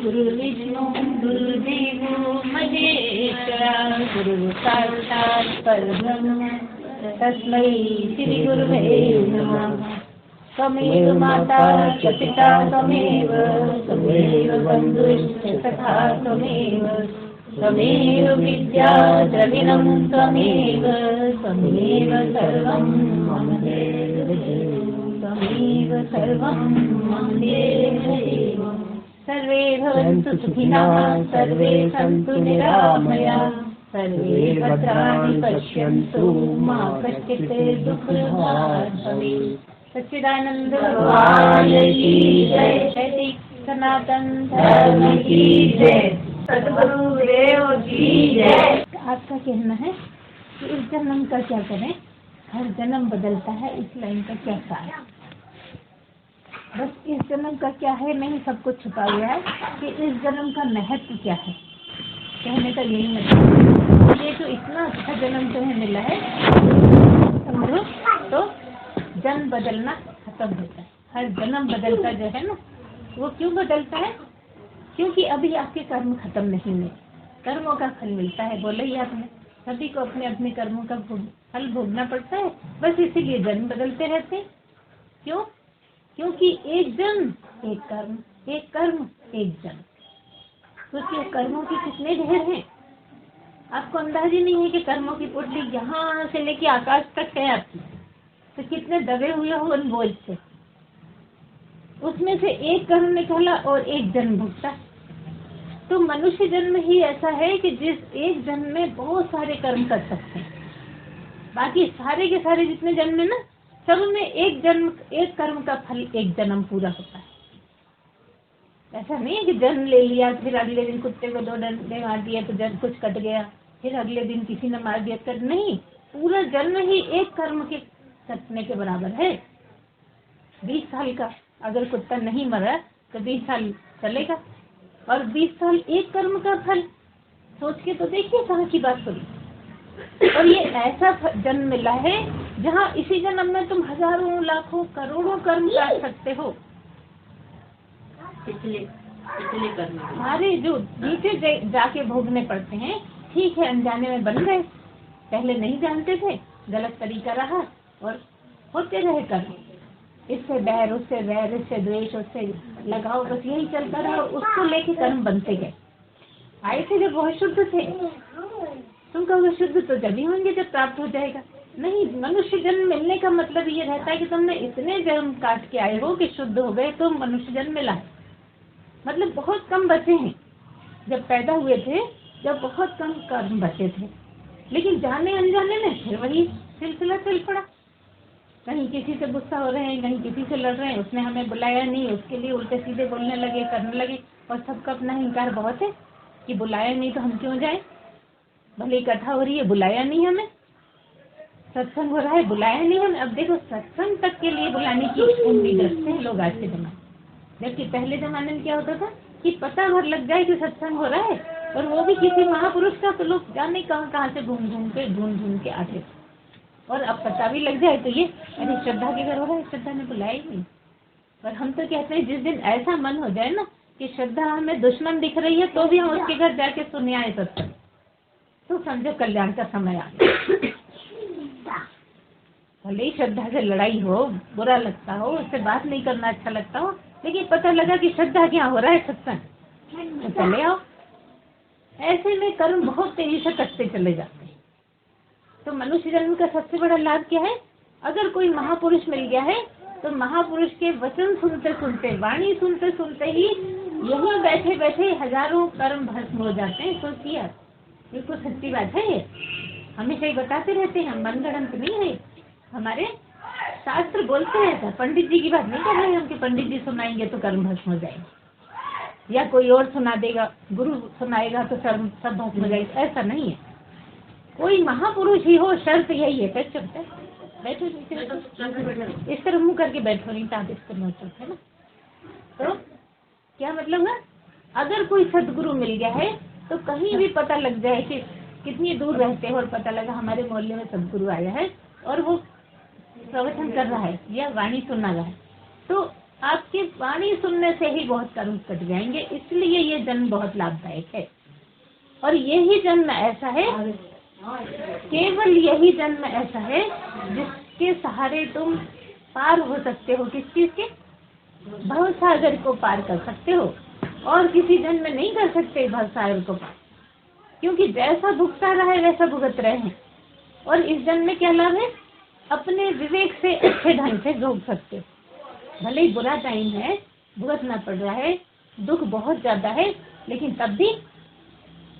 गुरुविष्णु गुरुदेवो महेश्वरा गुरु साक्षात् परब्रह्म तस्मै श्री गुरुवे नमः। त्वमेव माता च पिता त्वमेव बन्धुश्च सखा त्वमेव विद्या द्रविणं त्वमेव सर्वं मम देव। सर्वे भवन्तु सुखिनः सर्वे सन्तु निरामयाः सर्वे भद्राणि पश्यन्तु मा कश्चित् दुःखभाग् भवेत्। सच्चिदानंद भगवान की जय। वैदिक सनातन धर्म की जय। सद्गुरुदेव की जय। आपका कहना है कि इस जन्म का क्या करें, हर जन्म बदलता है, इस लाइन का क्या सार? बस इस जन्म का क्या है नहीं, सब कुछ छुपा हुआ है कि इस जन्म का महत्व क्या है, कहने का यही मतलब। ये तो इतना अच्छा जन्म तुम्हें मिला है, समझो तो जन्म बदलना खत्म होता है। हर जन्म बदलता जो है ना, वो क्यों बदलता है? क्योंकि अभी आपके कर्म खत्म नहीं हुए, कर्मों का फल मिलता है। बोले ही आपने, सभी को अपने अपने कर्मों का फल भोगना पड़ता है, बस इसीलिए जन्म बदलते रहते हैं। क्यों? क्योंकि एक जन्म एक कर्म, एक कर्म एक जन्म। सोचिए कर्मों के कितने ढेर हैं, आपको अंदाज ही नहीं है कि कर्मों की पुटली यहाँ से लेके आकाश तक है आपकी, तो कितने दबे हुए हो उन बोझ से। उसमें से एक कर्म निकाला और एक जन्म भुगता। तो मनुष्य जन्म ही ऐसा है कि जिस एक जन्म में बहुत सारे कर्म कर सकते हैं। बाकी सारे के सारे जितने जन्म है ना, सब में एक जन्म एक कर्म का फल एक जन्म पूरा होता है। ऐसा नहीं है कि जन्म ले लिया फिर अगले दिन कुत्ते को 2 डंडे मार दिया तो जन्म कुछ कट गया, फिर अगले दिन किसी ने मार दिया कट नहीं। पूरा जन्म ही एक कर्म के कटने के बराबर है। 20 साल का अगर कुत्ता नहीं मरा तो 20 साल चलेगा, और 20 साल एक कर्म का फल। सोच के तो देखिए कहाँ की बात करी। और ये ऐसा जन्म मिला है जहाँ इसी जन्म में तुम हजारों लाखों करोड़ों कर्म कर सकते हो। पिछले कर्म हमारे जो नीचे जाके भोगने पड़ते हैं, ठीक है अनजाने में बन गए, पहले नहीं जानते थे, गलत तरीका रहा और होते रहे कर्म। इससे बैर, उससे वैर, इससे द्वेष, उससे लगाओ, बस यही चलता रहा, उसको लेके कर्म बनते गए। आए थे जब वह शुद्ध थे, तुम कहोगे शुद्ध तो जब ही होंगे जब प्राप्त हो जाएगा। नहीं, मनुष्य जन्म मिलने का मतलब ये रहता है कि तुमने इतने जन्म काट के आए हो कि शुद्ध हो गए तो मनुष्य जन्म मिला है। मतलब बहुत कम बचे हैं, जब पैदा हुए थे जब बहुत कम कर्म बचे थे, लेकिन जाने अनजाने में फिर वही सिलसिला चल पड़ा। कहीं किसी से गुस्सा हो रहे हैं, कहीं किसी से लड़ रहे हैं, उसने हमें बुलाया नहीं, उसके लिए उल्टे सीधे बोलने लगे, करने लगे। और सबका अपना अहंकार बहुत है कि बुलाया नहीं तो हम क्यों जाए, भले कथा हो रही है बुलाया नहीं हमें, सत्संग हो रहा है बुलाया नहीं हमें। अब देखो सत्संग तक के लिए बुलाने की उम्मीद रखते हैं लोग आज के जमाने, जबकि पहले जमाने में क्या होता था कि पता भर लग जाए कि सत्संग हो रहा है, और वो भी किसी महापुरुष का, तो लोग जाने कहाँ से ढूंढ के आते थे। और अब पता भी लग जाए तो ये अरे श्रद्धा के घर हो रहा है, श्रद्धा ने बुलाया ही नहीं। और हम तो कहते हैं जिस दिन ऐसा मन हो जाए ना कि श्रद्धा हमें दुश्मन दिख रही है तो भी हम उसके घर जाके सुने आए सत्संग, तो समझो कल्याण का समय आ गया। भले ही श्रद्धा से लड़ाई हो, बुरा लगता हो, उससे बात नहीं करना अच्छा लगता हो, लेकिन पता लगा कि श्रद्धा क्या हो रहा है सत्संग, तो चले आओ। ऐसे में कर्म बहुत तेजी से कटते चले जाते हैं। तो मनुष्य जन्म का सबसे बड़ा लाभ क्या है? अगर कोई महापुरुष मिल गया है तो महापुरुष के वचन सुनते सुनते, वाणी सुनते सुनते ही यहीं बैठे बैठे हजारों कर्म भस्म हो जाते हैं। तो किया बिल्कुल सच्ची बात है, ये हमेशा ही बताते रहते हैं, मनगढ़ंत नहीं है। हमारे शास्त्र बोलते हैं, पंडित जी की बात नहीं कर रहे हम कि पंडित जी सुनाएंगे तो कर्म भस्म हो जाएंगे, या कोई और सुना देगा, गुरु सुनाएगा तो सब भस्म हो जाएगा, ऐसा नहीं है। कोई महापुरुष ही हो, शर्त यही है, कैसे चलते बैठो इस तरह मुंह करके बैठो, नहीं तो आप इस तरह चलते ना। तो क्या मतलब है, अगर कोई सदगुरु मिल गया है तो कहीं भी पता लग जाए कि कितनी दूर रहते हो और पता लगा हमारे मोहल्ले में सदगुरु आया है और वो प्रवचन कर रहा है या वाणी सुना रहा है, तो आपके वाणी सुनने से ही बहुत कर्म कट जाएंगे। इसलिए ये जन्म बहुत लाभदायक है। और यही जन्म ऐसा है, केवल यही जन्म ऐसा है जिसके सहारे तुम पार हो सकते हो। किस चीज के? भवसागर को पार कर सकते हो। और किसी जन्म में नहीं कर सकते भवसागर को पार, क्योंकि जैसा भुगता रहा है वैसा भुगत रहे हैं। और इस जन्म में क्या लाभ है? अपने विवेक से अच्छे ढंग से भोग सकते हो। भले ही बुरा टाइम है, भुगतना पड़ रहा है, दुख बहुत ज्यादा है, लेकिन तब भी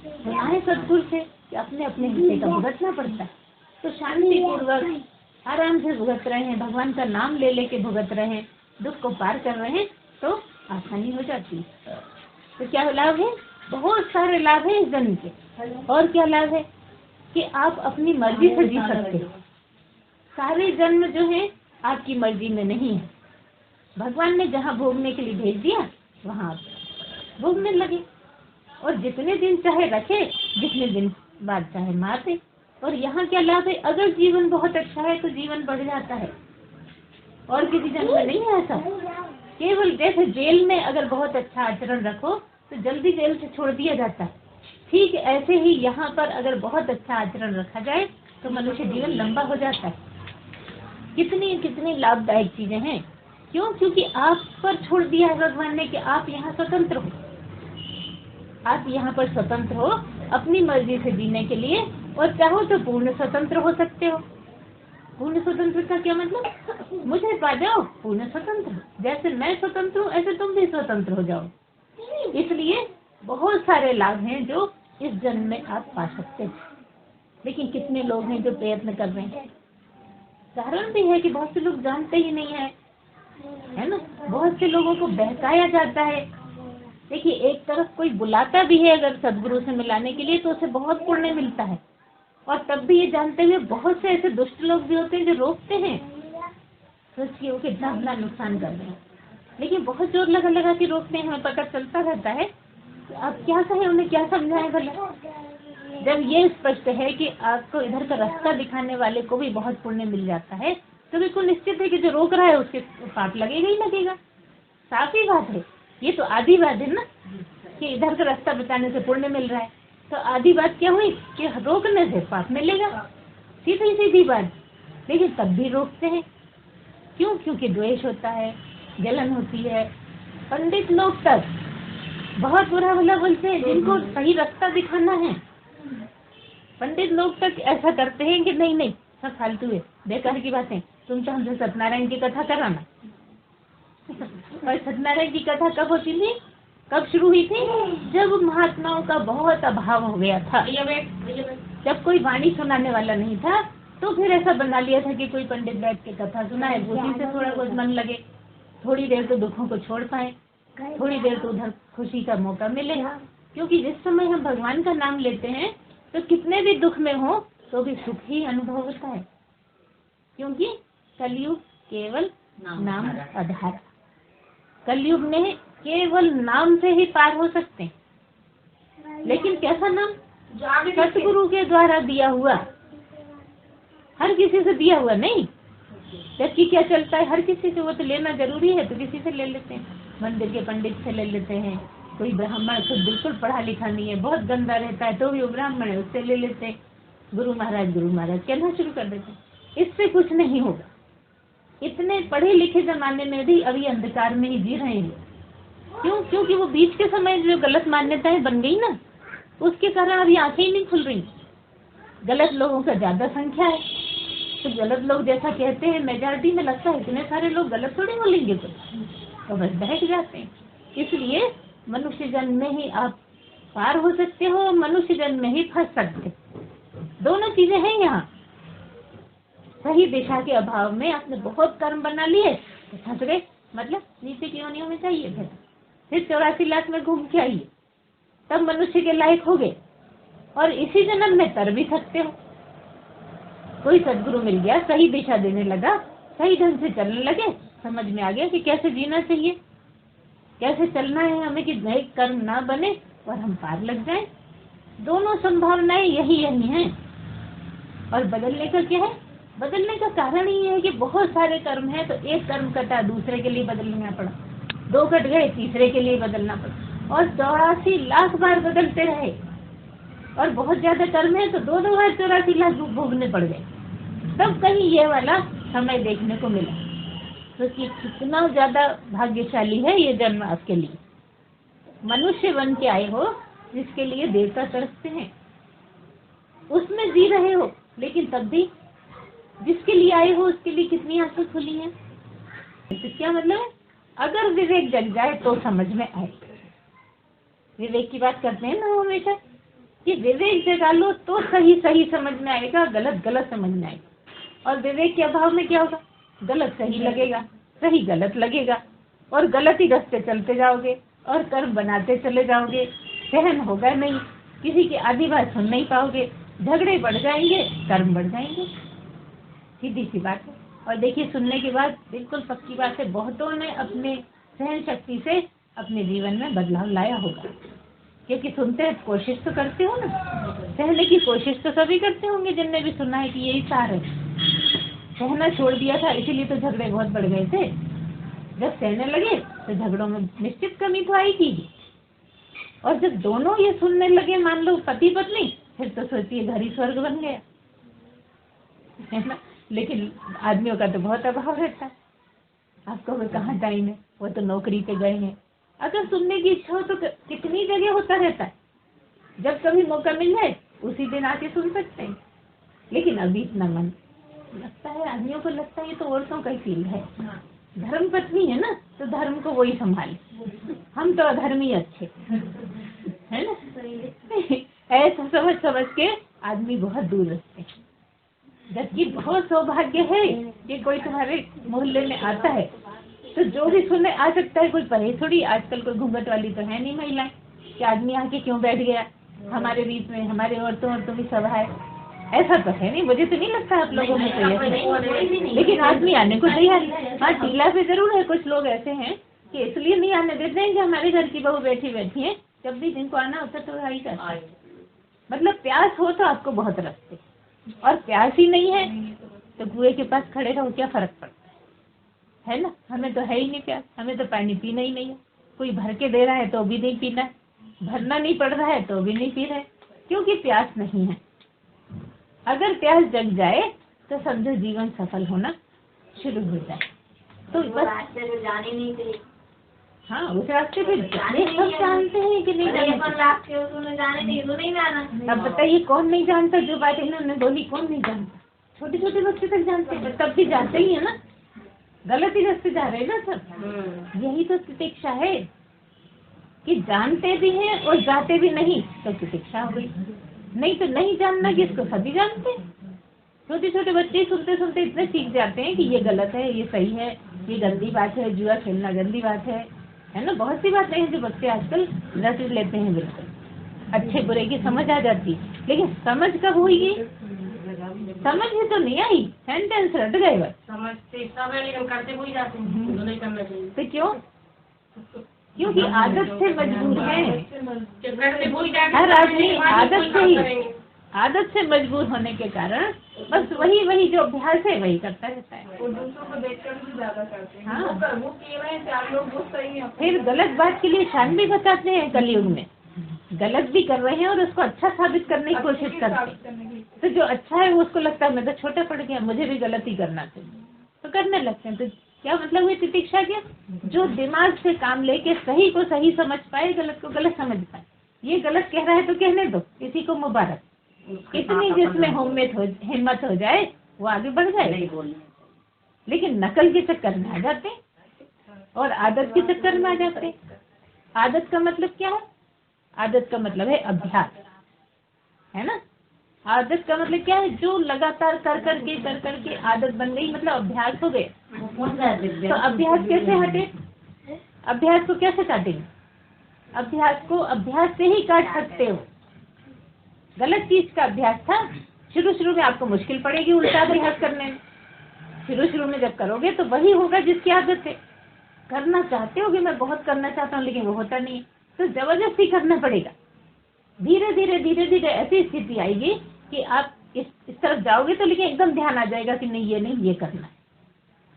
सुना है सदगुरु से कि अपने अपने हिस्से का भुगतना पड़ता है। तो शांति पूर्वक आराम से भुगत रहे हैं, भगवान का नाम ले लेके भुगत रहे हैं, दुख को पार कर रहे हैं, तो आसानी हो जाती है। तो क्या लाभ है? बहुत सारे लाभ है इस जन्म के। और क्या लाभ है? कि आप अपनी मर्जी से जी सकते हो। सारे जन्म जो है आपकी मर्जी में नहीं है। भगवान ने जहाँ भोगने के लिए भेज दिया वहाँ आप भोगने लगे, और जितने दिन चाहे रखे, जितने दिन बाद चाहे मार दे। और यहाँ क्या लाभ है? अगर जीवन बहुत अच्छा है तो जीवन बढ़ जाता है। और किसी जन्म में नहीं है ऐसा। केवल जैसे जेल में अगर बहुत अच्छा आचरण रखो तो जल्दी जेल से छोड़ दिया जाता है, ठीक ऐसे ही यहाँ पर अगर बहुत अच्छा आचरण रखा जाए तो मनुष्य जीवन लंबा हो जाता है। कितनी कितनी लाभदायक चीजें हैं। क्यों? क्योंकि आप पर छोड़ दिया है भगवान ने कि आप यहाँ स्वतंत्र हो। आप यहाँ पर स्वतंत्र हो अपनी मर्जी से जीने के लिए, और चाहो तो पूर्ण स्वतंत्र हो सकते हो। पूर्ण स्वतंत्र का क्या मतलब? मुझे पा जाओ, पूर्ण स्वतंत्र। जैसे मैं स्वतंत्र हूँ ऐसे तुम भी स्वतंत्र हो जाओ। इसलिए बहुत सारे लाभ हैं जो इस जन्म में आप पा सकते हैं। लेकिन कितने लोग हैं जो प्रयत्न कर रहे हैं। कारण भी है कि बहुत से लोग जानते ही नहीं है ना। बहुत से लोगों को बहकाया जाता है। देखिए, एक तरफ कोई बुलाता भी है अगर सदगुरु से मिलाने के लिए तो उसे बहुत पुण्य मिलता है, और तब भी ये जानते हुए बहुत से ऐसे दुष्ट लोग भी होते हैं जो रोकते हैं। सोचिए वो कितना बड़ा नुकसान कर रहे हैं, लेकिन बहुत जोर लगा लगा के रोकते हैं। हमें पता चलता रहता है। आप क्या कहें, उन्हें क्या समझाएं भला? जब ये स्पष्ट है कि आपको इधर का रास्ता दिखाने वाले को भी बहुत पुण्य मिल जाता है, तो बिल्कुल निश्चित है कि जो रोक रहा है उसके पाप लगेगा ही लगेगा। साफ ही बात है। ये तो आधी बात है ना कि इधर का रास्ता बताने से पुण्य मिल रहा है। तो आधी बात क्या हुई कि रोकने से पाप मिलेगा। सीधी सीधी बात। लेकिन तब भी रोकते हैं। क्यों? क्योंकि द्वेष होता है, जलन होती है। पंडित लोग तक बहुत बुरा भला बोलते हैं जिनको सही रास्ता दिखाना है। पंडित लोग तक ऐसा करते हैं कि नहीं नहीं सब फालतू है, बेकार की बातें, तुम तो हमसे सत्यनारायण की कथा कराना। और सत्यनारायण की कथा कब होती थी? कब शुरू हुई थी? जब महात्माओं का बहुत अभाव हो गया था। जब कोई वाणी सुनाने वाला नहीं था, तो फिर ऐसा बना लिया था कि कोई पंडित बैठ के कथा सुनाए, उसी से थोड़ा बहुत मन लगे, थोड़ी देर तो दुखों को छोड़ पाए, थोड़ी देर तो उधर खुशी का मौका मिले। क्योंकि जिस समय हम भगवान का नाम लेते हैं तो कितने भी दुख में हो तो भी सुख ही अनुभव होता है। क्योंकि कलयुग केवल नाम आधार। कलयुग में केवल नाम से ही पार हो सकते हैं। लेकिन कैसा नाम? सतगुरु के द्वारा दिया हुआ। हर किसी से दिया हुआ नहीं। जबकि क्या चलता है, हर किसी से वो तो लेना जरूरी है तो किसी से ले लेते हैं। मंदिर के पंडित से ले लेते हैं। कोई ब्राह्मण खुद बिल्कुल पढ़ा लिखा नहीं है, बहुत गंदा रहता है, तो भी वो ब्राह्मण है, उससे ले लेते हैं। गुरु महाराज कहना शुरू कर देते हैं। इससे कुछ नहीं होगा। इतने पढ़े लिखे जमाने में भी अभी अंधकार में ही जी रहे हैं। क्यों? क्योंकि वो बीच के समय जो गलत मान्यताएं बन गई ना, उसके कारण अभी आंखें ही नहीं खुल रही। गलत लोगों का ज्यादा संख्या है, तो गलत लोग जैसा कहते हैं मेजॉरिटी में लगता है इतने सारे लोग गलत थोड़ी बोलेंगे, तो बस बहक जाते हैं। इसलिए मनुष्य जन्म में ही आप पार हो सकते हो, मनुष्य जन्म में ही फंस सकते हो। दोनों चीजें हैं यहाँ। सही दिशा के अभाव में आपने बहुत कर्म बना लिए तो फंस गए, मतलब नीचे की योनियों में चाहिए फिर 84 लाख में घूम के आइए, तब मनुष्य के लायक हो गए। और इसी जन्म में तर भी सकते हो। कोई सदगुरु मिल गया, सही दिशा देने लगा, सही ढंग से चलने लगे, समझ में आ गया कि कैसे जीना चाहिए, कैसे चलना है हमें कि नए कर्म ना बने और हम पार लग जाएं। दोनों संभावनाएं यही हैं। और बदलने का क्या है? बदलने का कारण ही है कि बहुत सारे कर्म हैं, तो एक कर्म कटा दूसरे के लिए बदलना पड़ा, 2 कट गए तीसरे के लिए बदलना पड़ा, और 84 लाख बार बदलते रहे। और बहुत ज्यादा कर्म है तो 2-2 बार 84 लाख भोगने पड़ गए, तब कहीं ये वाला समय देखने को मिला। तो कितना ज्यादा भाग्यशाली है ये जन्म आपके लिए। मनुष्य बन के आए हो, जिसके लिए देवता तरसते हैं, उसमें जी रहे हो, लेकिन तब भी जिसके लिए आए हो उसके लिए कितनी आंखें खुली हैं। तो क्या मतलब है, अगर विवेक जग जाए तो समझ में आए। विवेक की बात करते हैं ना हमेशा, कि विवेक जगा लो तो सही सही समझ में आएगा, गलत गलत समझ में आएगा। और विवेक के अभाव में क्या होगा, गलत सही लगेगा, सही गलत लगेगा, और गलत ही रास्ते चलते जाओगे और कर्म बनाते चले जाओगे। सहन होगा नहीं, किसी की आधी बात सुन नहीं पाओगे, झगड़े बढ़ जाएंगे, कर्म बढ़ जाएंगे। सीधी सी बात है। और देखिए, सुनने के बाद बिल्कुल पक्की बात है, बहुतों ने अपने सहन शक्ति से अपने जीवन में बदलाव लाया होगा, क्योंकि सुनते हैं, कोशिश तो करते हो ना, सहने की कोशिश तो सभी करते होंगे जिनने भी सुना है कि यही सार है। सहना छोड़ दिया था इसीलिए तो झगड़े बहुत बढ़ गए थे। जब सहने लगे तो झगड़ों में निश्चित कमी तो आएगी। और जब दोनों ये सुनने लगे, मान लो पति पत्नी, फिर तो सोचिए घर ही स्वर्ग बन गया, है ना। लेकिन आदमियों का तो बहुत अभाव रहता है। आपको वो कहाँ टाइम है, वो तो नौकरी पे गए हैं। अगर सुनने की इच्छा हो तो कितनी जगह होता रहता है, जब कभी मौका मिल जाए उसी दिन आके सुन सकते हैं। लेकिन अभी इतना मन लगता है, आदमियों को लगता है ये तो औरतों का ही फील्ड है, धर्म पत्नी है ना, तो धर्म को वही संभाले, हम तो अधर्मी अच्छे, है ना। ऐसा समझ समझ के आदमी बहुत दूर रखते हैं। जबकि बहुत सौभाग्य है कि कोई तुम्हारे मोहल्ले में आता है, तो जो भी सुनने आ सकता है। कोई परहेज थोड़ी, आजकल कोई घूंघट वाली तो है नहीं महिलाएं कि आदमी आके क्यों बैठ गया हमारे बीच में, हमारे औरतों की सभा है, ऐसा तो है नहीं। मुझे तो नहीं लगता आप लोगों में तो, लेकिन आदमी आने को तैयार है। हाँ, टीला पे जरूर है, कुछ लोग ऐसे हैं कि इसलिए नहीं आने देते हैं कि हमारे घर की बहू बैठी बैठी है, जब भी जिनको आना होता तो आई करते। मतलब प्यास हो तो आपको बहुत रास्ते, और प्यास ही नहीं है तो कुएं के पास खड़े रहो, क्या फर्क पड़ता है ना। हमें तो है ही नहीं प्यास, हमें तो पानी पीना ही नहीं है। कोई भर के दे रहा है तो भी नहीं पीना है, भरना नहीं पड़ रहा है तो भी नहीं पी रहे, क्योंकि प्यास नहीं है। अगर प्यास जग जाए तो समझो जीवन सफल होना शुरू हो जाए। तो बस रास्ते में जाने नहीं चाहिए। हाँ, उस रास्ते पे जाने सब जानते हैं कि नहीं जाने नहीं, तो नहीं जाना। अब बताइए कौन नहीं जानता, जो बात इन्होंने बोली कौन नहीं जानता। छोटे छोटे बच्चे तक जानते हैं, तब भी जाते ही है ना, गलत ही रास्ते जा रहे हैं ना सब। यही तो तितिक्षा है कि जानते भी हैं और जाते भी नहीं, तो तितिक्षा हो गई। नहीं तो नहीं जानना किसको, सभी जानते हैं। छोटे छोटे बच्चे सुनते सुनते इतने सीख जाते हैं कि ये गलत है, ये सही है, ये गंदी बात है, जुआ खेलना गंदी बात है ना। बहुत सी बातें हैं जो बच्चे आजकल रट लेते हैं, बिल्कुल अच्छे बुरे की समझ आ जाती। लेकिन समझ कब हुई, समझ ही तो नहीं आई, सेंटेंस रट गए बस। समझते सब है लेकिन करते भूल जाते हैं, तो नहीं करना चाहिए। तो क्यों? क्योंकि आदत से मजबूर है। हर आदमी आदत से मजबूर होने के कारण बस वही जो अभ्यास है वही करता रहता है। और दूसरों को देखकर भी ज्यादा करते हैं। हाँ, वो कह रहे हैं 4 लोग वो सही है, फिर गलत बात के लिए शान भी बताते हैं। कलयुग में गलत भी कर रहे हैं और उसको अच्छा साबित करने की कोशिश करते हैं। तो जो अच्छा है वो उसको लगता है मैं तो छोटा पड़ गया, मुझे भी गलत ही करना चाहिए, तो करने लगते हैं। तो क्या मतलब हुई तितिक्षा? क्या जो दिमाग से काम लेके सही को सही समझ पाए, गलत को गलत समझ पाए। ये गलत कह रहा है तो कहने दो, इसी को मुबारक। इतनी जिसमें हिम्मत हो जाए वो आगे बढ़ जाए। लेकिन नकल के चक्कर में आ जाते और आदत के चक्कर में आ जाते। आदत का मतलब क्या है? आदत का मतलब है अभ्यास, है ना। आदत का मतलब क्या है? जो लगातार कर करके आदत बन गई, मतलब अभ्यास हो गया। तो अभ्यास कैसे हटे? अभ्यास को कैसे काटेंगे? अभ्यास को अभ्यास से ही काट सकते हो। गलत चीज का अभ्यास था, शुरू में आपको मुश्किल पड़ेगी उल्टा अभ्यास करने में। शुरू में जब करोगे तो वही होगा जिसकी आदत है। करना चाहते हो कि मैं बहुत करना चाहता हूँ लेकिन वो होता नहीं, तो जबरदस्ती करना पड़ेगा। धीरे धीरे ऐसी स्थिति आएगी कि आप इस तरफ जाओगे तो लेकिन एकदम ध्यान आ जाएगा कि नहीं ये नहीं ये करना है।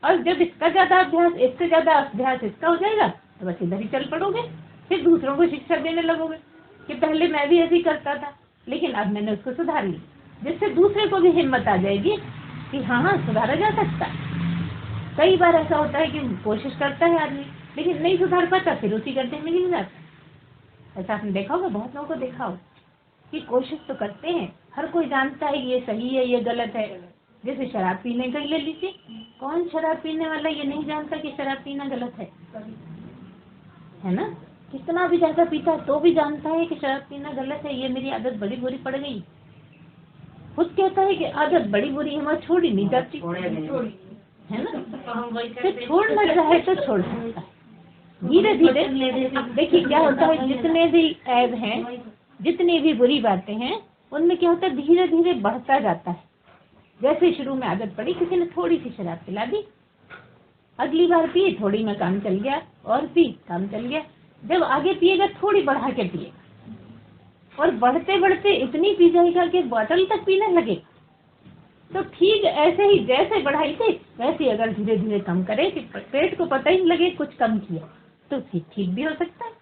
और जब इसका ज्यादा अभ्यास, इससे ज्यादा अभ्यास इसका हो जाएगा तो बस इधर ही चल पड़ोगे। फिर दूसरों को शिक्षा देने लगोगे कि पहले मैं भी ऐसे ही करता था लेकिन अब मैंने उसको सुधार ली, जिससे दूसरे को भी हिम्मत आ जाएगी कि हाँ हाँ सुधारा जा सकता है। कई बार ऐसा होता है कि कोशिश करता है आदमी लेकिन नहीं सुधार पाता, फिर उसी गड्ढे में गिर जाता। ऐसा आपने देखा होगा, बहुत लोगों को देखा हो कि कोशिश तो करते हैं, हर कोई जानता है ये सही है ये गलत है। जैसे शराब पीने का ही ले लीजिए, कौन शराब पीने वाला ये नहीं जानता कि शराब पीना गलत है ना? कितना भी ज्यादा पीता तो भी जानता है कि शराब पीना गलत है, ये मेरी आदत बड़ी बुरी पड़ गई। खुद कहता है कि आदत बड़ी बुरी है, मैं छोड़ ही नहीं जाती, है ना? तो छोड़ना चाहे तो छोड़ सकता है धीरे धीरे। देखिए क्या होता है, जितने भी ऐब हैं, जितनी भी बुरी बातें हैं, उनमें क्या होता है धीरे धीरे बढ़ता जाता है। जैसे शुरू में आदत पड़ी, किसी ने थोड़ी सी शराब पिला दी, अगली बार पी थोड़ी में काम चल गया, और पी काम चल गया। जब आगे पिएगा थोड़ी बढ़ा के पिए, और बढ़ते बढ़ते इतनी पी जाएगा कि बोतल तक पीने लगे। तो ठीक ऐसे ही जैसे बढ़ाई थी वैसे ही अगर धीरे धीरे कम करे कि पेट को पता ही नहीं लगे कुछ कम किया, तो ठीक भी हो सकता है।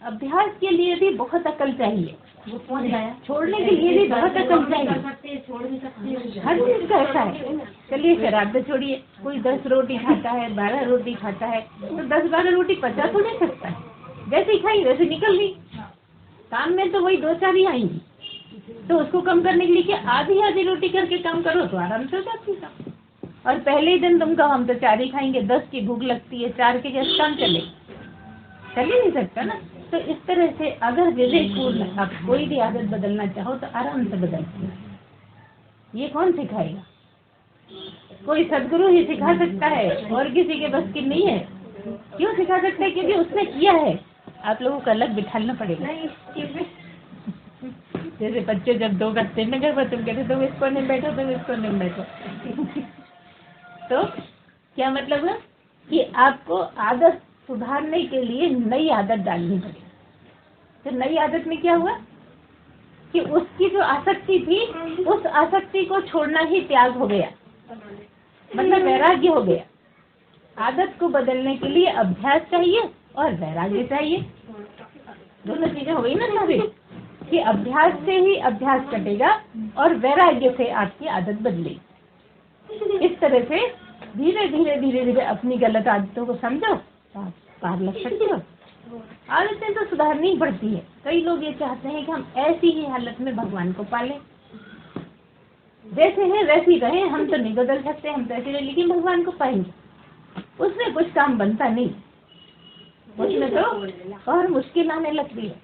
अभ्यास के लिए भी बहुत अकल चाहिए, छोड़ने के लिए भी बहुत अकल चाहिए। हर चीज का ऐसा है। चलिए शराब तो छोड़िए, कोई 10 रोटी खाता है, 12 रोटी खाता है, तो 10-12 रोटी पचा तो नहीं सकता है। जैसे ही खाई वैसे निकल गई, काम में तो वही 2-4 ही आएंगी। तो उसको कम करने के लिए क्या आधी आधी रोटी करके काम करो तो आराम से हो जाती है। और पहले ही दिन तुम कहो हम तो 4 ही खाएंगे, 10 की भूख लगती है, 4 के जैसे काम चल ही नहीं सकता ना। तो इस तरह से अगर विवेकपूर्ण आप कोई भी आदत बदलना चाहो तो आराम से बदलती है। ये कौन सिखाएगा? कोई सदगुरु ही सिखा सकता है, और किसी के बस की नहीं है। क्यों सिखा सकता है? क्योंकि उसने किया है। आप लोगों को अलग बिठाना पड़ेगा। जैसे बच्चे जब 2 गत्ते में गए, तुम कहते तुम इस कोने में बैठो, तुम इस कोने में बैठो। तो क्या मतलब है कि आपको आदत सुधारने के लिए नई आदत डालनी पड़ेगी। तो नई आदत में क्या हुआ कि उसकी जो आसक्ति थी, उस आसक्ति को छोड़ना ही त्याग हो गया, मतलब वैराग्य हो गया। आदत को बदलने के लिए अभ्यास चाहिए और वैराग्य चाहिए, दोनों चीजें हो गई ना सारी। कि अभ्यास से ही अभ्यास कटेगा और वैराग्य से आपकी आदत बदलेगी। इस तरह से धीरे धीरे धीरे धीरे अपनी गलत आदतों को समझो, आप पार लग सकते हो। आदतें तो सुधारनी पड़ती है। कई लोग ये चाहते हैं कि हम ऐसी ही हालत में भगवान को पालें, जैसे हैं वैसे ही रहें, हम तो नहीं बदल सकते, हम तो ऐसे रहे, लेकिन भगवान को पाएंगे। उसमें कुछ काम बनता नहीं, उसमें तो और मुश्किल आने लगती है।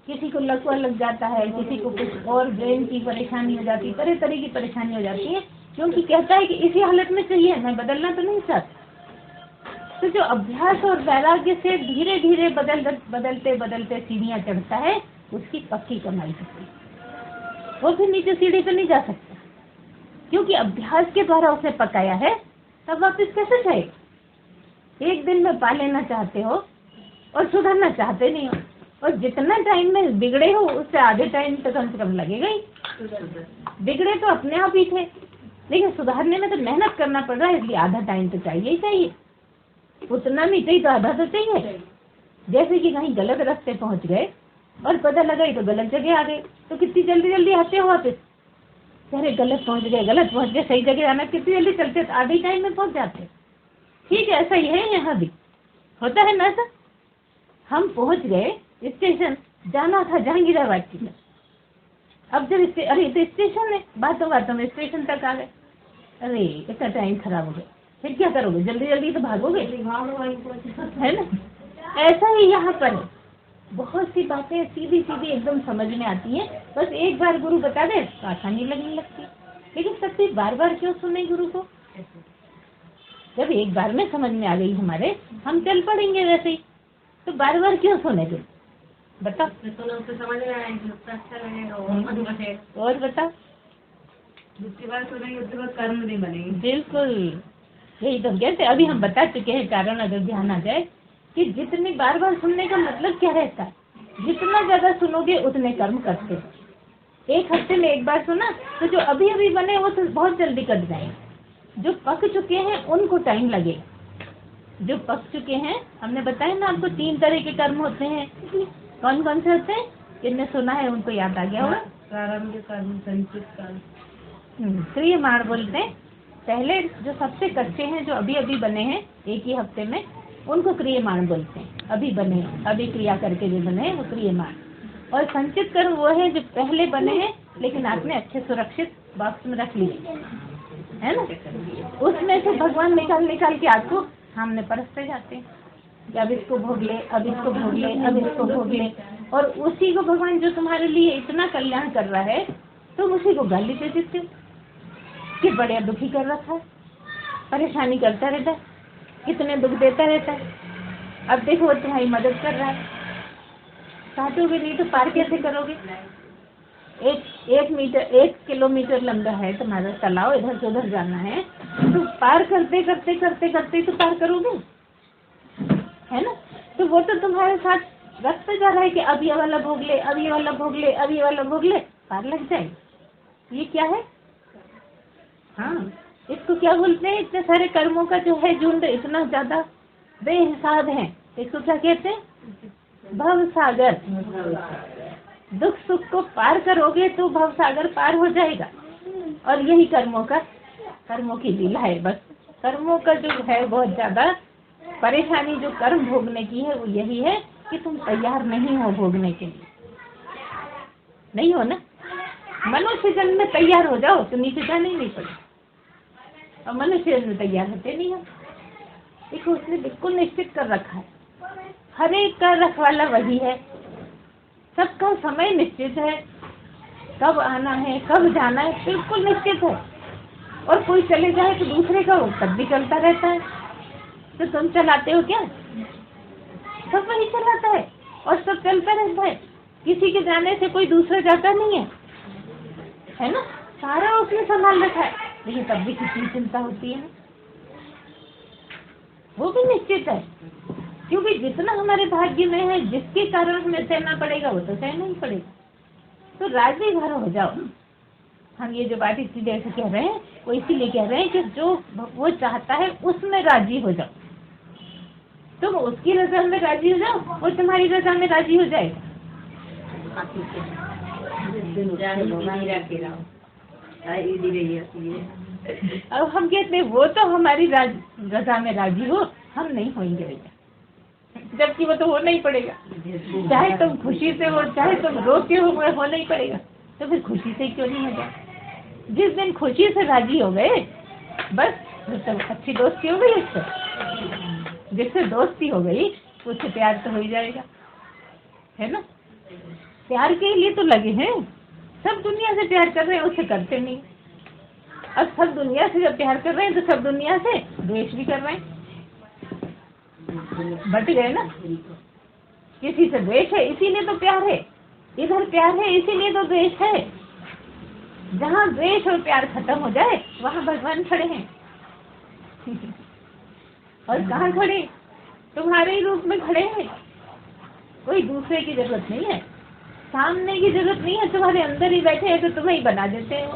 किसी को लकवा लग जाता है, किसी को कुछ और ब्रेन की परेशानी हो जाती है, तरह तरह की परेशानी हो जाती है, क्योंकि कहता है कि इसी हालत में चाहिए, मैं बदलना तो नहीं चाहता। तो जो अभ्यास और वैराग्य से धीरे धीरे बदलते बदलते सीढ़ियाँ चढ़ता है, उसकी पक्की कमाई होती है। वो फिर नीचे सीढ़ी पे नहीं जा सकता, क्योंकि अभ्यास के द्वारा उसे पकाया है। तब वापस कैसे जाएगा? एक दिन में पा लेना चाहते हो और सुधरना चाहते नहीं हो, और जितना टाइम में बिगड़े हो उससे आधे टाइम तो कम से कम लगेगा ही। बिगड़े तो अपने आप ही थे, लेकिन सुधारने में तो मेहनत करना पड़ रहा है, इसलिए आधा टाइम तो चाहिए ही चाहिए। उतना नहीं चाहिए तो आधा तो चाहिए। जैसे कि कहीं गलत रास्ते पहुंच गए और पता लगा तो गलत जगह आ गए, तो कितनी जल्दी जल्दी आते हो वापस। अरे गलत पहुंच गए, सही जगह आना, कितनी जल्दी चलते, तो आधे टाइम में पहुंच जाते। ठीक है, ऐसा ही है, यहाँ भी होता है ना। ऐसा हम पहुंच गए स्टेशन, जाना था जहांगीराबाद की तरफ। अब जब अरे तो स्टेशन है, बातों बातों में स्टेशन तक आ गए। अरे इतना टाइम खराब हो गया, फिर क्या करोगे? जल्दी जल्दी तो भागोगे, है ना। ऐसा ही यहाँ पर बहुत सी बातें सीधी सीधी एकदम समझ में आती हैं, बस एक बार गुरु बता दे तो आसानी लगने लगती है। लेकिन सबसे बार बार क्यों सुने गुरु को? जब एक बार में समझ में आ गई हमारे, हम चल पड़ेंगे वैसे ही, तो बार बार क्यों सुने गुरु? बता, समझ में आएगा, अच्छा लगेगा और बता, दूसरी बार सुनेंगे उसके बाद कर्म नहीं बनेंगे। बिल्कुल यही तो कहते, अभी हम बता चुके हैं कारण, अगर ध्यान आ जाए कि जितनी बार बार सुनने का मतलब क्या रहता है, जितना ज्यादा सुनोगे उतने कर्म करते हो। एक हफ्ते में एक बार सुना तो जो अभी अभी बने वो तो बहुत जल्दी कट जाएंगे। जो पक चुके हैं उनको टाइम लगेगा। जो पक चुके हैं, हमने बताया ना आपको 3 तरह के कर्म होते हैं। कौन कौन से होते हैं? जिनने सुना है उनको याद आ गया होगा। प्रारंभ कर्म, संचित कर्म, क्रियमाण बोलते हैं। पहले जो सबसे कच्चे हैं, जो अभी अभी बने हैं एक ही हफ्ते में, उनको क्रियमाण बोलते हैं। अभी बने, अभी क्रिया करके जो बने हैं वो क्रियमाण। और संचित कर्म वो है जो पहले बने हैं लेकिन आपने अच्छे सुरक्षित बॉक्स में रख लिए, है ना। उसमें से भगवान निकाल निकाल के आपको सामने परसते जाते हैं कि अब इसको भोग ले, अब इसको भोग ले, अब इसको भोग ले। और उसी को भगवान जो तुम्हारे लिए इतना कल्याण कर रहा है, तुम उसी को गाली दे देते हो कि बड़े दुखी कर रखा है, परेशानी करता रहता है, कितने दुख देता रहता है। अब देखो वो तुम्हारी मदद कर रहा है, काटोगे नहीं तो पार कैसे करोगे? 1 किलोमीटर लंबा है तुम्हारा तालाब, इधर से उधर जाना है तो पार करते करते करते करते तो पार करोगे, है ना। तो वो तो तुम्हारे साथ रखते जा रहा है कि अब ये वाला भोग ले, अब ये वाला भोग ले, अब ये वाला भोग ले, पार लग जाए। ये क्या है? हाँ, इसको क्या बोलते हैं? इतने सारे कर्मों का जो है झुंड, इतना ज्यादा बेहिसाब है, इसको क्या कहते हैं? भव सागर। दुख सुख को पार करोगे तो भव सागर पार हो जाएगा। और यही कर्मों की लीला है। बस कर्मों का जो है बहुत ज्यादा परेशानी जो कर्म भोगने की है वो यही है कि तुम तैयार नहीं हो भोगने के लिए। नहीं हो ना। मनुष्य जन्म में तैयार हो जाओ तो नीचे जाने ही नहीं पड़े, और मनुष्य जन्म में तैयार होते नहीं हो। देखो उसने बिल्कुल निश्चित कर रखा है, हर एक का रखवाला वही है, सबका समय निश्चित है, कब आना है कब जाना है बिल्कुल निश्चित है। और कोई चले जाए तो दूसरे का वो तब भी चलता रहता है। तो तुम चलाते हो क्या? सब वही चलाता है और सब चलता रहता है। किसी के जाने से कोई दूसरा जाता नहीं है ना। सारा उसने संभाल रखा है, लेकिन तब भी कितनी चिंता होती है। वो भी निश्चित है, क्योंकि जितना हमारे भाग्य में है, जिसके कारण हमें सहना पड़ेगा वो तो सहना ही पड़ेगा। तो राजी घर हो जाओ। हम ये जो बात इसी देर से कह रहे हैं वो इसीलिए कह रहे हैं कि जो वो चाहता है उसमें राजी हो जाओ। तुम उसकी रजा में राजी हो जाओ, वो तुम्हारी रजा में राजी हो जाएगा। अब हम कहते हैं वो तो हमारी रजा में राजी हो, हम नहीं होंगे भैया, जबकि वो तो होना ही पड़ेगा। चाहे तुम खुशी से हो चाहे तुम रो के हो, वो होना ही पड़ेगा। तो फिर खुशी से क्यों नहीं हो जाए? जिस दिन खुशी से राजी हो गए बस तो अच्छी दोस्ती हो गई। उससे जिससे दोस्ती हो गई उससे प्यार तो हो ही जाएगा, है ना। प्यार के लिए तो लगे हैं, सब दुनिया से प्यार कर रहे हैं, उससे करते नहीं। अब सब दुनिया से जब प्यार कर रहे हैं तो सब दुनिया से द्वेष भी कर रहे हैं। बट गए ना। किसी से द्वेष है इसीलिए तो प्यार है, इधर प्यार है इसीलिए तो द्वेष है। जहाँ द्वेष और प्यार खत्म हो जाए वहाँ भगवान खड़े हैं। और कहाँ खड़े? तुम्हारे ही रूप में खड़े हैं। कोई दूसरे की जरूरत नहीं है, सामने की जरूरत नहीं है, तुम्हारे अंदर ही बैठे हैं तो तुम्हें ही बना देते हैं,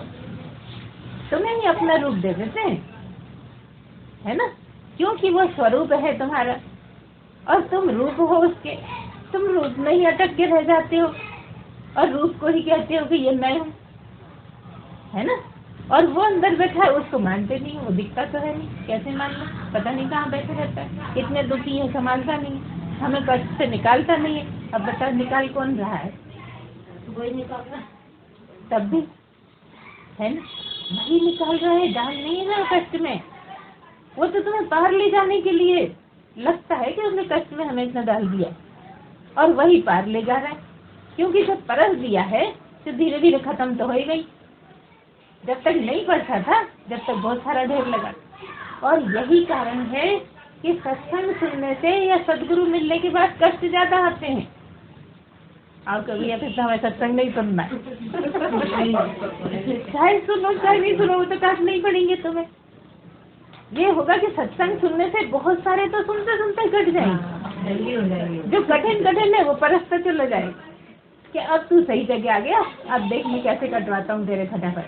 तुम्हें ही अपना रूप दे देते हैं, है ना। क्योंकि वो स्वरूप है तुम्हारा और तुम रूप हो उसके। तुम रूप में ही अटक के रह जाते हो और रूप को ही कहते हो कि ये मैं हूँ, है ना। और वो अंदर बैठा है उसको मानते नहीं, वो दिखता तो है नहीं, कैसे मान लो? पता नहीं कहाँ बैठा रहता है, कितने दुखी है, संभालता नहीं, हमें कष्ट से निकालता नहीं है। अब बता निकाल कौन रहा है? वही निकाल रहा, तब भी है ना, वही निकाल रहा है, डाल नहीं रहा कष्ट में। वो तो तुम्हें पार ले जाने के लिए लगता है कि उसने कष्ट में हमें इतना डाल दिया, और वही पार ले जा रहा है। क्योंकि जब परस दिया है तो धीरे धीरे खत्म तो हो ही गई। जब तक नहीं पढ़ता था जब तक बहुत सारा ढेर लगा। और यही कारण है कि सत्संग सुनने से या सदगुरु मिलने के बाद कष्ट ज्यादा आते हैं। आप कभी फिर तो हमें सत्संग नहीं सुनना, चाहे सुनो चाहे नहीं सुनो, वो तो कष्ट नहीं पड़ेंगे तुम्हें। ये होगा कि सत्संग सुनने से बहुत सारे तो सुनते सुनते कट जाएंगे, जो कठिन कठिन है वो परस्ता चला जाएगा। कि अब तू सही जगह आ गया, अब देख मैं कैसे कटवाता हूँ तेरे फटाफट,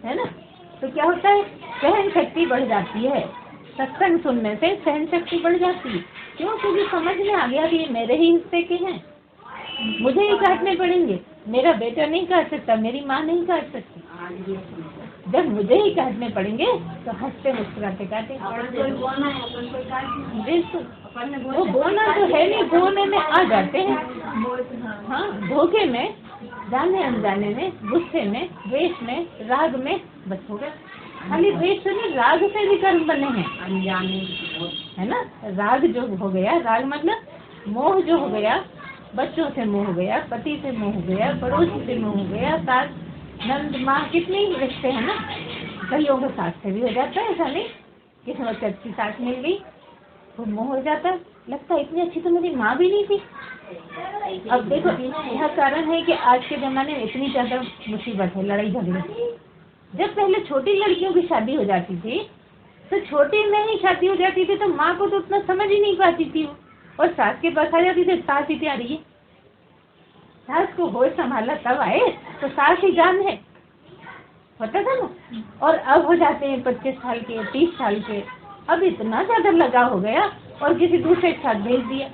है ना। तो क्या होता है, सहन शक्ति बढ़ जाती है। सत्संग सुनने से सहन शक्ति बढ़ जाती है। क्यों? क्योंकि समझ में आ गया कि ये मेरे ही हिस्से के हैं, मुझे ही काटने पड़ेंगे। मेरा बेटा नहीं काट सकता, मेरी माँ नहीं काट सकती। जब मुझे ही काटने पड़ेंगे तो हंसते मुस्कुराते काटे। वो बोलना तो है नहीं, बोलने में आ जाते हैं। हाँ, धोखे में, जाने अनजाने में, गुस्से में, द्वेष में, राग में, बस हो गया। खाली द्वेष से नहीं, राग से भी कर्म बने हैं अनजाने, है ना। राग जो हो गया, राग मतलब मोह जो हो गया, बच्चों से मोह हो गया, पति से मोह हो गया, पड़ोसी से मोह हो गया, सास नंद माँ, कितने ही रिश्ते हैं ना। कईयों को सास से भी हो जाता है, ऐसा नहीं। किसी वक्त अच्छी सास मिल गई तो मोह हो जाता है, लगता है इतनी अच्छी तो मेरी माँ भी नहीं थी। अब देखो, यह कारण है कि आज के जमाने में इतनी ज्यादा मुसीबत है, लड़ाई झगड़े। जब पहले छोटी लड़कियों की शादी हो जाती थी तो छोटी में ही शादी हो जाती थी, तो माँ को तो उतना समझ ही नहीं पाती थी वो, और सास के पास आ जाती थी, सास ही प्यारी है। सास को होश संभाला तब आए तो सास ही जान है, होता था ना। और अब हो जाते हैं 25 साल के, 30 साल के, अब इतना ज्यादा लगा हो गया और किसी दूसरे के साथ भेज दिया।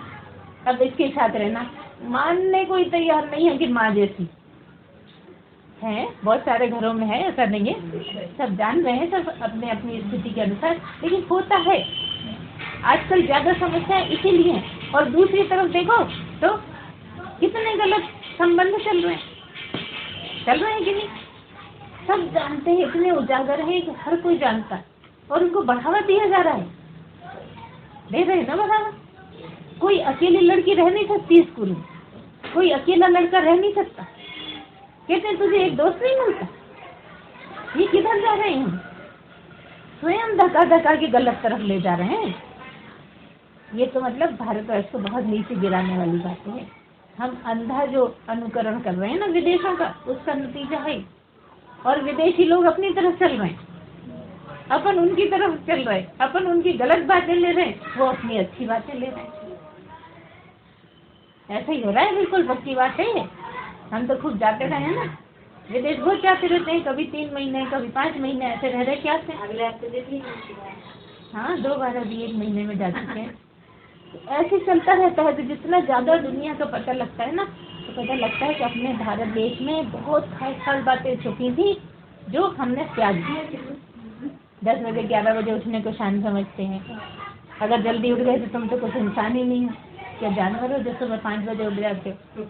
अब इसके साथ रहना, मानने कोई तैयार नहीं है कि माँ जैसी है। बहुत सारे घरों में है, ऐसा नहीं है, सब जान रहे हैं, सब अपने अपनी स्थिति के अनुसार, लेकिन होता है। आजकल ज्यादा समस्या इसीलिए है। और दूसरी तरफ देखो तो कितने गलत संबंध चल रहे हैं कि नहीं। सब जानते हैं, इतने उजागर है कि हर कोई जानता है, और उनको बढ़ावा दिया जा रहा है, दे रहे हैं ना बढ़ावा। कोई अकेली लड़की रह नहीं सकती स्कूल में, कोई अकेला लड़का रह नहीं सकता। कहते हैं तुझे एक दोस्त नहीं मिलता। ये किधर जा रहे हैं? स्वयं धक्का धक्का के गलत तरफ ले जा रहे हैं। ये तो मतलब भारतवर्ष को बहुत नीचे गिराने वाली बातें हैं। हम अंधा जो अनुकरण कर रहे हैं ना विदेशों का, उसका नतीजा है। और विदेशी लोग अपनी तरफ चल रहे हैं, अपन उनकी तरफ चल रहे हैं, अपन उनकी गलत बातें ले रहे हैं, वो अपनी अच्छी बातें ले रहे हैं। ऐसा ही हो रहा है, बिल्कुल पक्की बात है। हम तो खुद जाते रहे हैं ना विदेश, बहुत जाते रहते हैं, कभी 3 महीने, कभी 5 महीने ऐसे रह रहे। क्या अगले हफ्ते देखिए, हाँ 2 बार अभी 1 महीने में जा चुके हैं। तो ऐसे चलता रहता है। तो जितना ज्यादा दुनिया का पता लगता है ना, तो पता लगता है कि अपने भारत देश में बहुत खास बातें छुपी थी जो हमने त्याग दी। 10 बजे 11 बजे उठने को शान समझते हैं। अगर जल्दी उठ गए तो तुम तो कुछ इंसान ही नहीं हो, क्या जानवर हो जो सुबह 5 बजे उठ जाते हो।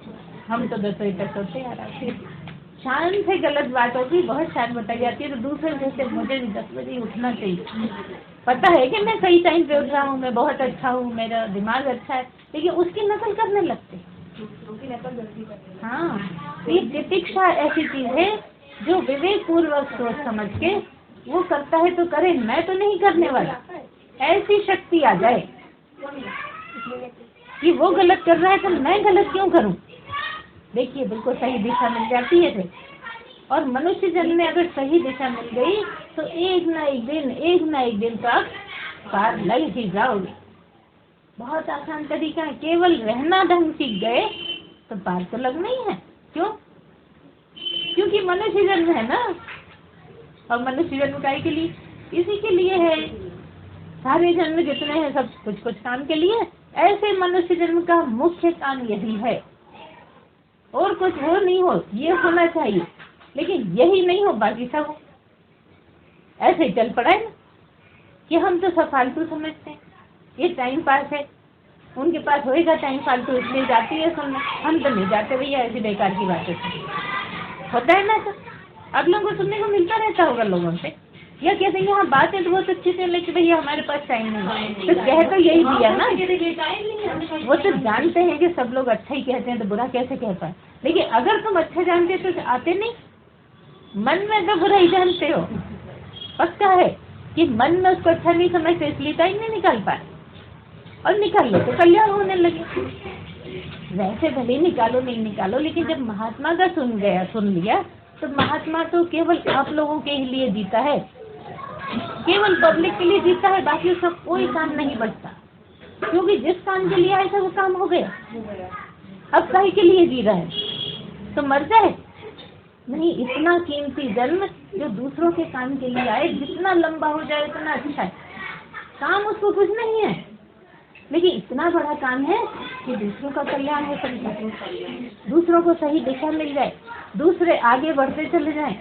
हम तो 10 बजे तक सोते हैं आराम। शान से गलत बातों की बहुत शान बताई जाती है, तो दूसरे जैसे मुझे भी 10 बजे उठना चाहिए। पता है कि मैं सही टाइम पे उठ रहा हूँ, मैं बहुत अच्छा हूँ, मेरा दिमाग अच्छा है, लेकिन उसकी नकल करने लगते। हाँ, ये तितिक्षा ऐसी चीज है जो विवेक पूर्वक सोच समझ के वो करता है तो करे, मैं तो नहीं करने वाला। ऐसी शक्ति आ जाए कि वो गलत कर रहा है तो मैं गलत क्यों करूं। देखिए बिल्कुल सही दिशा मिल जाती है फिर। और मनुष्य जन्म में अगर सही दिशा मिल गई तो एक ना एक दिन तक पार लग ही जाओगे। बहुत आसान तरीका है, केवल रहना ढंग सीख गए तो पार तो लगना ही है। क्यों? क्योंकि मनुष्य जन्म है ना, और मनुष्य जन्म काय के लिए? इसी के लिए है। सारे जन्म जितने हैं सब कुछ कुछ काम के लिए। ऐसे मनुष्य जन्म का मुख्य काम यही है, और कुछ हो नहीं हो ये होना चाहिए, लेकिन यही नहीं हो बाकी सब हो। ऐसे ही चल पड़ा है ना कि हम तो सब फालतू समझते हैं, ये टाइम पास है। उनके पास होएगा टाइम फालतू, इसलिए जाती है सुनने। हम तो नहीं जाते भैया, ऐसी बेकार की बातें होता है ना। तो आप लोगों को सुनने को मिलता रहता होगा लोगों से, या कहते हैं यहाँ बातें तो बहुत अच्छी थी लेकिन भैया हमारे पास टाइम नहीं है। तो कह तो यही दिया ना, वो तो जानते हैं कि सब लोग अच्छा ही कहते हैं तो बुरा कैसे कह पाए। लेकिन अगर तुम अच्छा जानते तो आते नहीं, मन में तो बुरा ही जानते हो। पक्का है कि मन में उसको अच्छा नहीं समझते, इसलिए टाइम नहीं निकाल पाए। और निकाल लो तो कल्याण होने लगे। वैसे भले निकालो नहीं निकालो, लेकिन जब महात्मा का सुन लिया तो महात्मा तो केवल आप लोगों के लिए जीता है, केवल पब्लिक के लिए जीता है, बाकी उसका कोई काम नहीं बचता। क्योंकि जिस काम के लिए आया था वो काम हो गया, अब काहे के लिए जी रहा है। तो मर जाए? नहीं, इतना कीमती जन्म जो दूसरों के काम के लिए आए, जितना लंबा हो जाए उतना अच्छा है। काम उसको कुछ नहीं है, लेकिन इतना बड़ा काम है कि दूसरों का कल्याण हो सकता, दूसरों को सही दिशा मिल जाए, दूसरे आगे बढ़ते चले जाएं,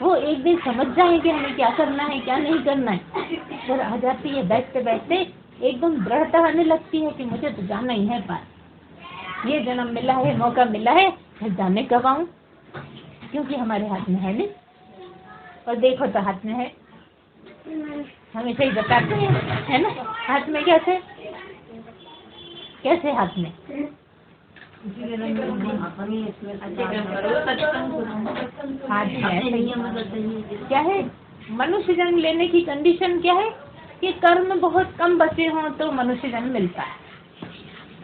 वो एक दिन समझ जाए कि हमें क्या करना है क्या नहीं करना है। फिर आ जाती है बैठते बैठते एकदम दृढ़ता आने लगती है कि मुझे तो जाना ही है पार, ये जन्म मिला है, मौका मिला है, फिर जाने कब आऊं, क्योंकि हमारे हाथ में है नहीं। और देखो तो हाथ में है, हमेशा ही बताते हैं, है ना, हाथ में कैसे कैसे हाथ में हाथ में क्या है? मनुष्य जन्म लेने की कंडीशन क्या है कि कर्म बहुत कम बचे हों तो मनुष्य जन्म मिलता है।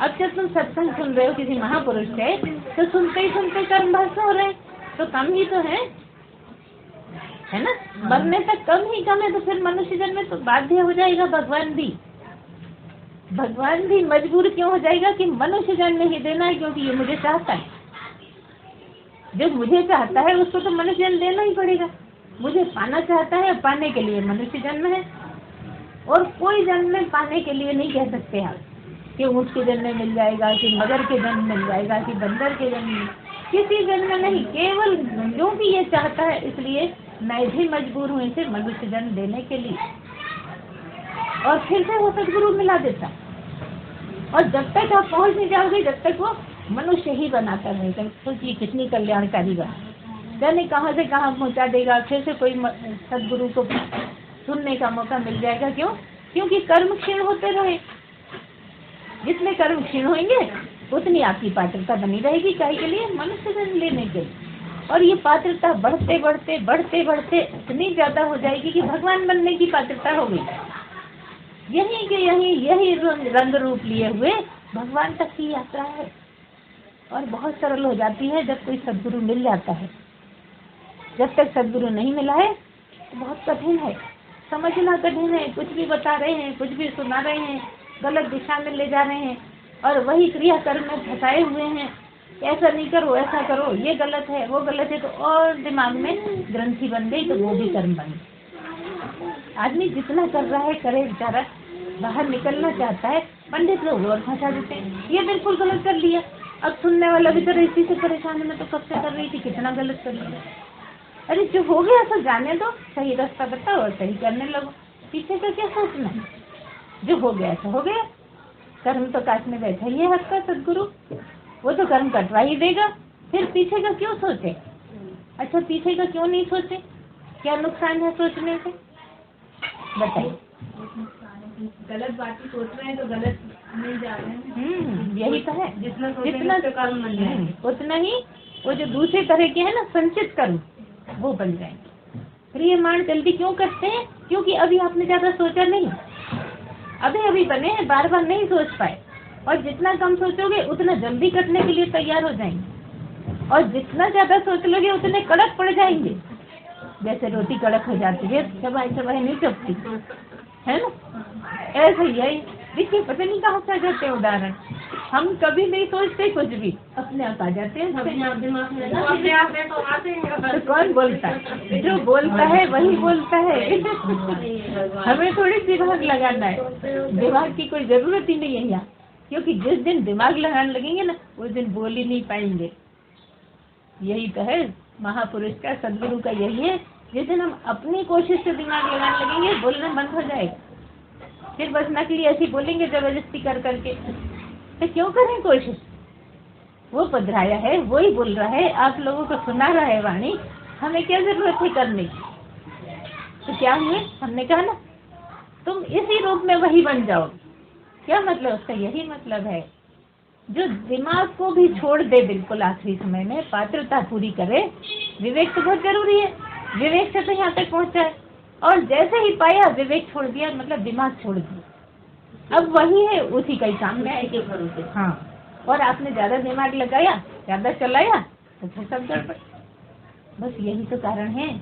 अब जब तुम सत्संग सुन रहे हो किसी महापुरुष से, तो सुनते ही सुनते कर्म भस्म हो रहे हैं, तो कम ही तो है ना, मरने तक कम है, तो फिर मनुष्य जन्म में तो बाध्य हो जाएगा भगवान भी मजबूर क्यों हो जाएगा कि मनुष्य जन्म ही देना है, क्योंकि ये मुझे चाहता है। जो मुझे चाहता है उसको तो मनुष्य जन्म देना ही पड़ेगा। मुझे पाना चाहता है, पाने के लिए मनुष्य जन्म है, और कोई जन्म में पाने के लिए नहीं कह सकते आप कि ऊँट के जन्म में मिल जाएगा, कि मगर के जन्म में मिल जाएगा, कि बंदर के जन्म में, किसी जन्म में नहीं, केवल क्योंकि ये चाहता है इसलिए मैं भी मजबूर हूँ इसे मनुष्य जन्म देने के लिए। और फिर से वो सदगुरु मिला देता, और जब तक आप पहुँच नहीं जाओगे जब तक वो मनुष्य ही बनाता रहेगा। सोचिए कितनी कल्याणकारी बात, जाने कहाँ से कहाँ पहुँचा देगा। फिर से कोई सदगुरु को सुनने का मौका मिल जाएगा। क्यों? क्योंकि कर्म क्षीण होते रहे, जितने कर्म क्षीण होंगे उतनी आपकी पात्रता बनी रहेगी काहे के लिए? मनुष्य जन्म लेने के लिए। और ये पात्रता बढ़ते बढ़ते बढ़ते बढ़ते इतनी ज्यादा हो जाएगी कि भगवान बनने की पात्रता हो गई। यही रंग रूप लिए हुए भगवान तक की यात्रा है, और बहुत सरल हो जाती है जब कोई सदगुरु मिल जाता है। जब तक सदगुरु नहीं मिला है तो बहुत कठिन है, समझना कठिन है। कुछ भी बता रहे हैं, कुछ भी सुना रहे हैं, गलत दिशा में ले जा रहे हैं, और वही क्रिया कर्म में फंसाए हुए हैं। ऐसा नहीं करो, ऐसा करो, ये गलत है, वो गलत है, तो और दिमाग में ग्रंथि बन गई, तो वो भी कर्म बन गई। आदमी जितना कर रहा है करे, बेचारा बाहर निकलना चाहता है, पंडित लोग और फंसा देते हैं, ये बिल्कुल गलत कर लिया। अब सुनने वाला भी तो इसी से परेशान है, मैं तो कब से कर रही थी, कितना गलत कर लिया। अरे जो हो गया तो जाने दो, सही रास्ता बताओ और सही करने लगो, पीछे का क्या सोचना। जो हो गया तो हो गया, कर्म तो काटने बैठा ही है हक का सदगुरु, वो तो कर्म कटवा ही देगा, फिर पीछे का क्यों सोचे। अच्छा पीछे का क्यों नहीं सोचे, क्या नुकसान है सोचने से, बताइए। गलत बातें सोच रहे हैं तो गलत नहीं जा रहे हैं। यही तो है, जितना कर्म बन जाए उतना ही वो जो दूसरे तरह के है ना संचित कर्म वो बन जाएंगे। क्रियमाण जल्दी क्यों करते हैं? क्योंकि अभी आपने ज्यादा सोचा नहीं, अभी बने हैं, बार बार नहीं सोच पाए। और जितना कम सोचोगे उतना जल्दी करने के लिए तैयार हो जाएंगे, और जितना ज्यादा सोच लोगे उतने कड़क पड़ जाएंगे। जैसे रोटी कड़क हो जाती है, चबाई चबाई नहीं चपती है ना, ऐसे ही है। देखिए पता नहीं कहाँ से आ जाते हैं उदाहरण, हम कभी नहीं सोचते कुछ भी, अपने आप आ जाते हैं। तो कौन बोलता है? जो बोलता है वही बोलता है। हमें थोड़ी दिमाग लगाना है, दिमाग की कोई जरूरत ही नहीं है यहाँ, क्योंकि जिस दिन दिमाग लगाने लगेंगे ना उस दिन बोल ही नहीं पाएंगे। यही तो है महापुरुष का, सदगुरु का यही है। जिस दिन हम अपनी कोशिश से दिमाग लगाने लगेंगे बोलना बंद हो जाएगा, फिर बचने के लिए ऐसी बोलेंगे जबरदस्ती कर करके। तो क्यों करें कोशिश, वो पधराया है, वो ही बोल रहा है, आप लोगों को सुना रहा है वाणी, हमें क्या जरूरत है करने की। तो क्या हुए, हमने कहा ना तुम इसी रूप में वही बन जाओ। क्या मतलब उसका? यही मतलब है जो दिमाग को भी छोड़ दे बिल्कुल आखिरी समय में, पात्रता पूरी करे। विवेक तो बहुत जरूरी है, विवेक से तो यहाँ तक पहुँचा है, और जैसे ही पाया विवेक छोड़ दिया, मतलब दिमाग छोड़ दिया, अब वही है उसी का ही काम में आएगी। हाँ, और आपने ज्यादा दिमाग लगाया, ज्यादा चलाया तो फिर सब गड़बड़। बस यही तो कारण है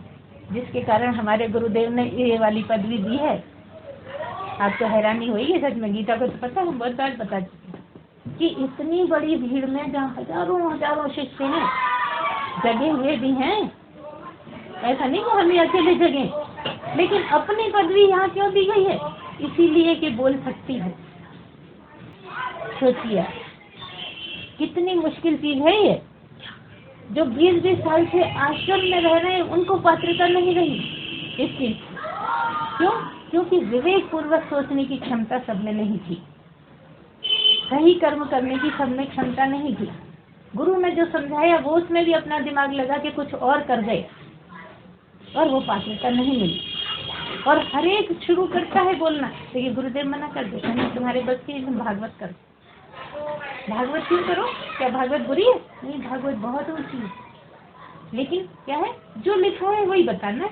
जिसके कारण हमारे गुरुदेव ने ये वाली पदवी दी है। आपको हैरानी हुई सच में, गीता को तो पता, हम बहुत बार बता चुके कि इतनी बड़ी भीड़ में जहाँ हजारों हजारों शिष्य हैं, जगे हुए भी हैं, ऐसा नहीं कि हम ही अकेले जगे, लेकिन अपनी पदवी यहाँ क्यों दी गई है? इसीलिए कि बोल सकती है। सोचिए कितनी मुश्किल चीज है ये। जो 20-20 साल से आश्रम में रह रहे हैं उनको पात्रता नहीं रही इस चीज। क्यों? क्योंकि विवेक पूर्वक सोचने की क्षमता सब में नहीं थी, सही कर्म करने की सब में क्षमता नहीं थी। गुरु ने जो समझाया वो उसमें भी अपना दिमाग लगा के कुछ और कर गए और वो पात्रता नहीं मिली। और हर एक शुरू करता है बोलना, लेकिन गुरुदेव मना कर देते हैं, तुम्हारे बस की भागवत करो। भागवत क्यों करो? क्या भागवत बुरी है? नहीं, भागवत बहुत ऊंची है, लेकिन क्या है, जो लिखा है वही बताना है।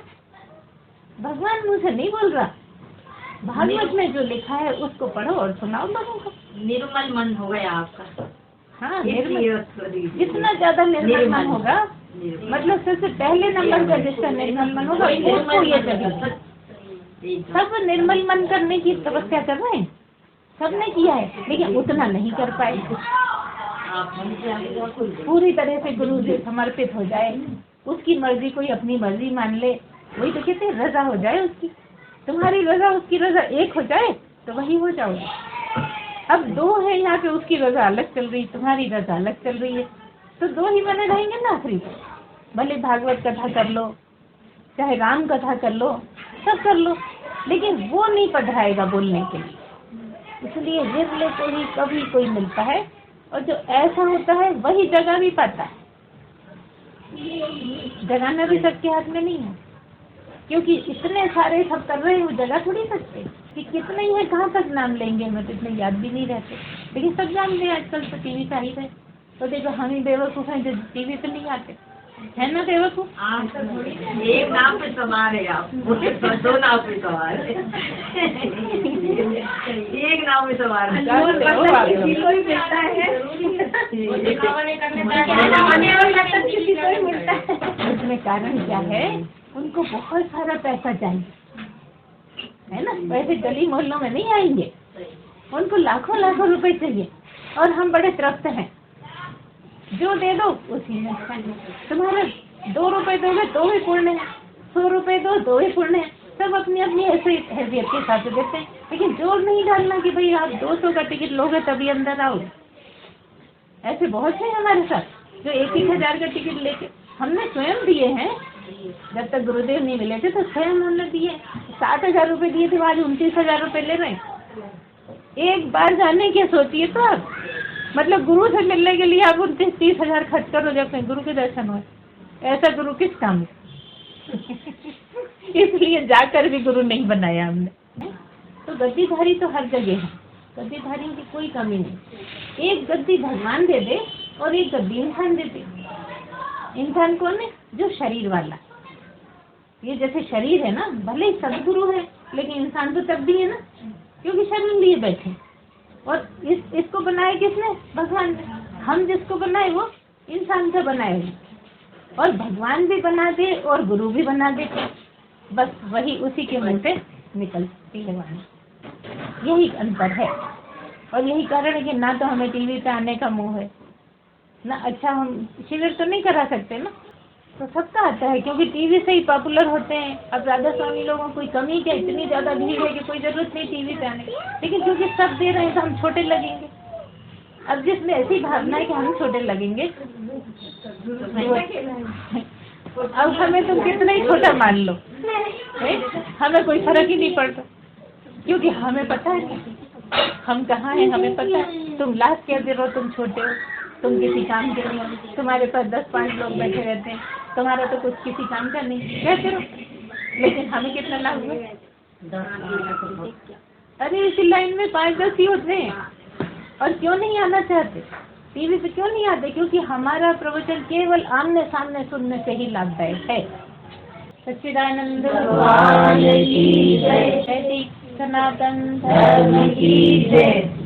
भगवान मुझसे नहीं बोल रहा, भागवत में जो लिखा है उसको पढ़ो और सुनाओ लोगों को। निर्मल मन हो गया आपका। हाँ, निर्मल, जितना ज्यादा निर्मल मन होगा, मतलब सबसे पहले नंबर का जिसका निर्मल मन होगा उसको ये जगह। सब निर्मल मन करने की तपस्या कर रहे हैं, सबने किया है, लेकिन उतना नहीं कर पाए। पूरी तरह से गुरु से समर्पित हो जाए, उसकी मर्जी कोई अपनी मर्जी मान ले, वही तो कहते हैं रजा हो जाए उसकी। तुम्हारी रजा उसकी रजा एक हो जाए तो वही हो जाओगे। अब दो है यहाँ पे, उसकी रजा अलग चल रही, तुम्हारी रजा अलग चल रही है, तो दो ही बने रहेंगे ना आखिरी को। भले भागवत कथा कर लो, चाहे राम कथा कर लो, सब कर लो, लेकिन वो नहीं पढ़ाएगा बोलने के लिए। इसलिए विरले को ही कभी कोई मिलता है, और जो ऐसा होता है वही जगह भी पाता है। जगाना भी सबके हाथ में नहीं है, क्योंकि इतने सारे सब कर रहे हैं, वो जगह थोड़ी सकते कि कितने ही है, कहाँ तक नाम लेंगे, हमें तो इतने याद भी नहीं रहते, लेकिन सब जानते हैं। आजकल तो टीवी का ही है, तो देखो हम ही बेवकूफ़ हैं जो टीवी पे नहीं आते, है ना बेवकूफ़? एक नाम पे सवार है आप, दो नाम पे सवार है। एक नाम पे सवार है। उसमें कारण क्या है? उनको बहुत सारा पैसा चाहिए, है ना? वैसे गली मोहल्लों में नहीं आएंगे, उनको लाखों लाखों रुपए चाहिए, और हम बड़े त्रस्त हैं, जो दे दो उसी में। तुम्हारे 2 रुपए दोगे तो भी पूर्ण है, 100 रुपए दो तो भी पूर्ण है, सब अपनी अपनी हैसियत के साथ देते हैं, लेकिन जोर नहीं डालना कि भाई आप 200 का टिकट लोगे तभी अंदर आओगे। ऐसे बहुत से हमारे साथ जो 1,000 का टिकट लेके हमने स्वयं दिए हैं। जब तक गुरुदेव नहीं मिले थे तो स्वयं हमने दिए, 60,000 रुपए दिए थे, आज 29,000 रुपए ले रहे हैं। एक बार जाने की सोचिए तो आप, मतलब गुरु से मिलने के लिए आप 29-30,000 खर्च करो जब कहीं गुरु के दर्शन हो। ऐसा गुरु किस काम है? इसलिए जाकर भी गुरु नहीं बनाया हमने। तो गद्दीधारी तो हर जगह है, गद्दीधारी की कोई कमी नहीं। एक गद्दी भगवान दे दे और एक गद्दी इंसान दे दे। इंसान कौन है? जो शरीर वाला। ये जैसे शरीर है ना, भले ही सदगुरु है, लेकिन इंसान तो तब भी है ना, क्योंकि शरीर लिए बैठे। और इसको बनाए किसने? भगवान ने। हम जिसको बनाए वो इंसान का बनाए, और भगवान भी बना दे और गुरु भी बना दे, बस वही उसी के मुंह से निकलती है वाणी। यही अंतर है, और यही कारण है कि ना तो हमें टीवी पे आने का मोह है ना। अच्छा, हम शिविर तो नहीं करा सकते ना, तो सबका आता है, क्योंकि टीवी से ही पॉपुलर होते हैं। अब राधा स्वामी लोगों को कोई कमी क्या, इतनी ज़्यादा भीड़ है कि कोई ज़रूरत नहीं टीवी पे आने की, लेकिन क्योंकि सब दे रहे हैं तो हम छोटे लगेंगे। अब जिसमें ऐसी भावना है कि हम छोटे लगेंगे, अब हमें तुम कितना ही छोटा मान लो, हमें कोई फर्क ही नहीं पड़ता, क्योंकि हमें पता है हम कहाँ हैं, हमें पता है। तुम लास्ट कह दे रहो तुम छोटे हो, तुम किसी काम के नहीं हो, तुम्हारे पास 10-5 लोग बैठे रहते हैं, तुम्हारा तो कुछ किसी काम का नहीं, कहते रहो, लेकिन हमें कितना लाभ हुआ? अरे इसी लाइन में 5-10 ही होते हैं, और क्यों नहीं आना चाहते? टीवी पे क्यों नहीं आते? क्योंकि हमारा प्रवचन केवल आमने सामने सुनने से ही लाभदायक है। सच्चिदानंद भगवान की जय, सनातन धर्म की जय।